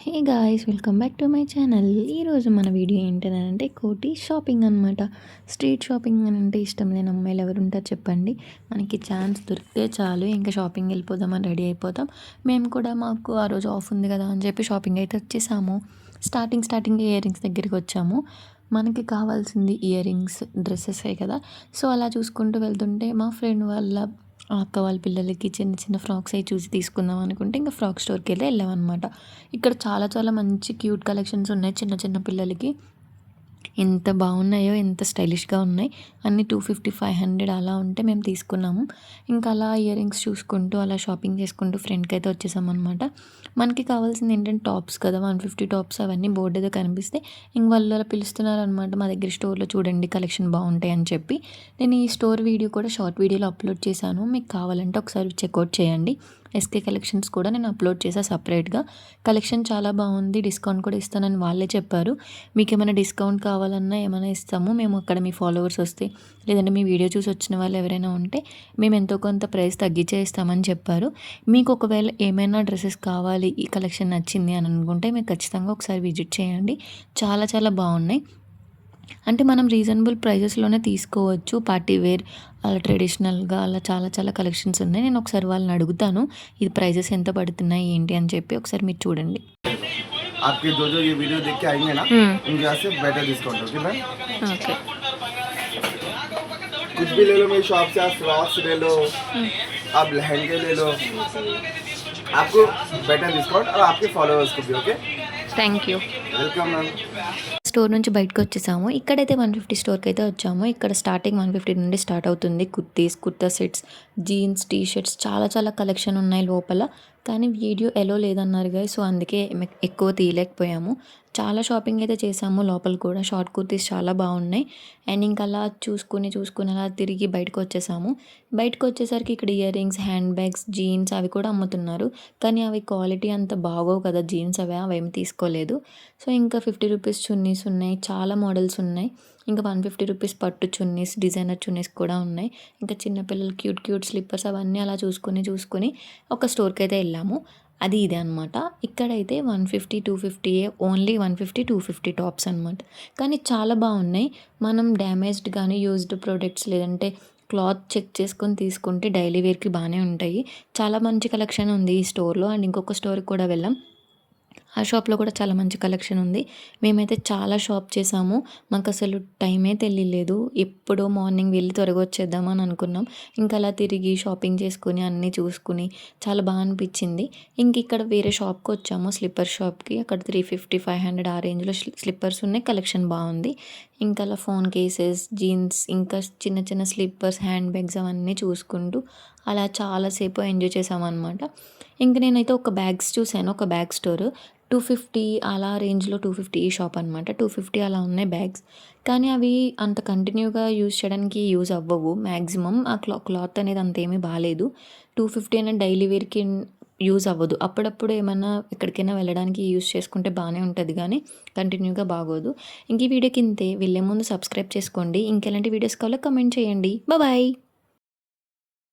Hey guys, welcome back to my channel. ఈరోజు మన video ఏంటంటే కోటి షాపింగ్ అనమాట. స్ట్రీట్ షాపింగ్ అని అంటే ఇష్టం లేని అమ్మాయిలు ఎవరు ఉంటారు చెప్పండి. మనకి ఛాన్స్ దొరికితే చాలు ఇంకా షాపింగ్ వెళ్ళిపోదామని రెడీ అయిపోతాం. మేము కూడా మాకు ఆ రోజు ఆఫ్ ఉంది కదా అని చెప్పి షాపింగ్ అయితే వచ్చేసాము. స్టార్టింగ్ ఇయర్ రింగ్స్ దగ్గరికి వచ్చాము. మనకి కావాల్సింది ఇయర్ రింగ్స్, డ్రెస్సెసే కదా. సో అలా చూసుకుంటూ వెళ్తుంటే మా ఫ్రెండ్ వాళ్ళ అక్క వాళ్ళ పిల్లలకి చిన్న చిన్న ఫ్రాక్స్ అవి చూసి తీసుకుందాం అనుకుంటే ఇంకా ఫ్రాక్ స్టోర్కి వెళ్ళామన్నమాట. ఇక్కడ చాలా చాలా మంచి క్యూట్ కలెక్షన్స్ ఉన్నాయి చిన్న చిన్న పిల్లలకి. ఎంత బాగున్నాయో, ఎంత స్టైలిష్గా ఉన్నాయి. అన్నీ 250, 500 అలా ఉంటే మేము తీసుకున్నాము. ఇంకా అలా ఇయర్ రింగ్స్ చూసుకుంటూ అలా షాపింగ్ చేసుకుంటూ ఫ్రెండ్కి అయితే వచ్చేసామన్నమాట. మనకి కావాల్సింది ఏంటంటే టాప్స్ కదా, 150 టాప్స్ అవన్నీ బోర్డు ఏదో కనిపిస్తే ఇంక వాళ్ళు అలా పిలుస్తున్నారనమాట, మా దగ్గర స్టోర్లో చూడండి కలెక్షన్ బాగుంటాయి అని చెప్పి. నేను ఈ స్టోర్ వీడియో కూడా షార్ట్ వీడియోలో అప్లోడ్ చేశాను, మీకు కావాలంటే ఒకసారి చెక్అవుట్ చేయండి. ఎస్కే కలెక్షన్స్ కూడా నేను అప్లోడ్ చేశాను సపరేట్గా. కలెక్షన్ చాలా బాగుంది, డిస్కౌంట్ కూడా ఇస్తానని వాళ్ళే చెప్పారు. మీకు ఏమైనా డిస్కౌంట్ కావాలన్నా ఏమైనా ఇస్తాము మేము, అక్కడ మీ ఫాలోవర్స్ వస్తే లేదంటే మీ వీడియో చూసి వచ్చిన వాళ్ళు ఎవరైనా ఉంటే మేము ఎంతో కొంత ప్రైస్ తగ్గించే ఇస్తామని చెప్పారు. మీకు ఒకవేళ ఏమైనా డ్రెస్సెస్ కావాలి, ఈ కలెక్షన్ నచ్చింది అని అనుకుంటే మీరు ఖచ్చితంగా ఒకసారి విజిట్ చేయండి. చాలా చాలా బాగున్నాయి. అంటే మనం రీజనబుల్ ప్రైజెస్లోనే తీసుకోవచ్చు. పార్టీ వేర్ అలా ట్రెడిషనల్గా అలా చాలా చాలా కలెక్షన్స్ ఉన్నాయి. నేను ఒకసారి వాళ్ళని అడుగుతాను ఇది ప్రైజెస్ ఎంత పడుతున్నాయి ఏంటి అని చెప్పి. ఒకసారి మీరు చూడండి. आपके जो ये वीडियो देख के आएंगे ना उनके यहाँ से better discount okay ma'am. Okay. कुछ भी ले लो मेरी शॉप से, आप फ्रॉक्स ले लो, आप लहंगे ले लो, आपको बेटर डिस्काउंट और आपके फॉलोअर्स को भी. Okay, thank you. Welcome ma'am. Store నుంచి బయటకు వచ్చేసాము. ఇక్కడైతే 150 స్టోర్కి అయితే వచ్చాము. ఇక్కడ స్టార్టింగ్ 150 నుండి స్టార్ట్ అవుతుంది. Kurtis, kurta sets, jeans, T shirts చాలా చాలా కలెక్షన్ ఉన్నాయి లోపల. కానీ వీడియో ఎలో లేదన్నారు సో అందుకే ఎక్కువ తీయలేకపోయాము. చాలా షాపింగ్ అయితే చేసాము లోపల కూడా. షార్ట్ కుర్తీస్ చాలా బాగున్నాయి. అండ్ ఇంకా అలా చూసుకుని అలా తిరిగి బయటకు వచ్చేసాము. బయటకు వచ్చేసరికి ఇక్కడ ear rings, hand bags, jeans అవి కూడా అమ్ముతున్నారు. కానీ అవి క్వాలిటీ అంత బాగోవు కదా జీన్స్, అవేమి తీసుకోలేదు. సో ఇంకా 50 రూపీస్ చున్నీస్ ఉన్నాయి, చాలా మోడల్స్ ఉన్నాయి. ఇంకా 150 రూపీస్ పట్టు చున్నీస్, డిజైనర్ చున్నీస్ కూడా ఉన్నాయి. ఇంకా చిన్నపిల్లలు క్యూట్ స్లిప్పర్స్ అవన్నీ అలా చూసుకుని ఒక స్టోర్కి అయితే వెళ్ళాము. అది ఇదే అనమాట. ఇక్కడైతే 150, 250 ఓన్లీ 150, 250 టాప్స్ అనమాట. కానీ చాలా బాగున్నాయి. మనం డ్యామేజ్డ్ కానీ యూజ్డ్ ప్రోడక్ట్స్ లేదంటే క్లాత్ చెక్ చేసుకొని తీసుకుంటే డైలీ వేర్కి బాగానే ఉంటాయి. చాలా మంచి కలెక్షన్ ఉంది ఈ స్టోర్లో. అండ్ ఇంకొక స్టోర్కి కూడా వెళ్ళాం. ఆ షాప్లో కూడా చాలా మంచి కలెక్షన్ ఉంది. మేమైతే చాలా షాప్ చేసాము. మాకు అసలు టైమే తెలియలేదు. ఎప్పుడో మార్నింగ్ వెళ్ళి త్వరగా వచ్చేద్దామని అనుకున్నాం. ఇంకా అలా తిరిగి షాపింగ్ చేసుకుని అన్నీ చూసుకుని చాలా బాగా అనిపించింది. ఇంక ఇక్కడ వేరే షాప్కి వచ్చాము, స్లిప్పర్ షాప్కి. అక్కడ 350, 500 ఆ రేంజ్లో స్లిప్పర్స్ ఉన్నాయి. కలెక్షన్ బాగుంది. ఇంకా అలా ఫోన్ కేసెస్, జీన్స్, ఇంకా చిన్న చిన్న స్లిప్పర్స్, హ్యాండ్ బ్యాగ్స్ అవన్నీ చూసుకుంటూ అలా చాలాసేపు ఎంజాయ్ చేసామన్నమాట. ఇంక నేనైతే ఒక బ్యాగ్స్ చూశాను, ఒక బ్యాగ్ స్టోర్ 250 అలా రేంజ్లో. 250 ఈ షాప్ అనమాట. 250 అలా ఉన్నాయి బ్యాగ్స్. కానీ అవి అంత కంటిన్యూగా యూజ్ చేయడానికి యూజ్ అవ్వవు. మ్యాక్సిమం ఆ క్లాత్ అనేది అంతేమీ బాగాలేదు. 250 అనేది డైలీ వేర్కి యూజ్ అవ్వదు. అప్పుడప్పుడు ఏమన్నా ఎక్కడికైనా వెళ్ళడానికి యూజ్ చేసుకుంటే బాగానే ఉంటుంది, కానీ కంటిన్యూగా బాగోదు. ఇంక ఈ వీడియోకి ఇంతే. వెళ్ళే ముందు సబ్స్క్రైబ్ చేసుకోండి. ఇంకెలాంటి వీడియోస్ కావాలో కమెంట్ చేయండి. బాయ్.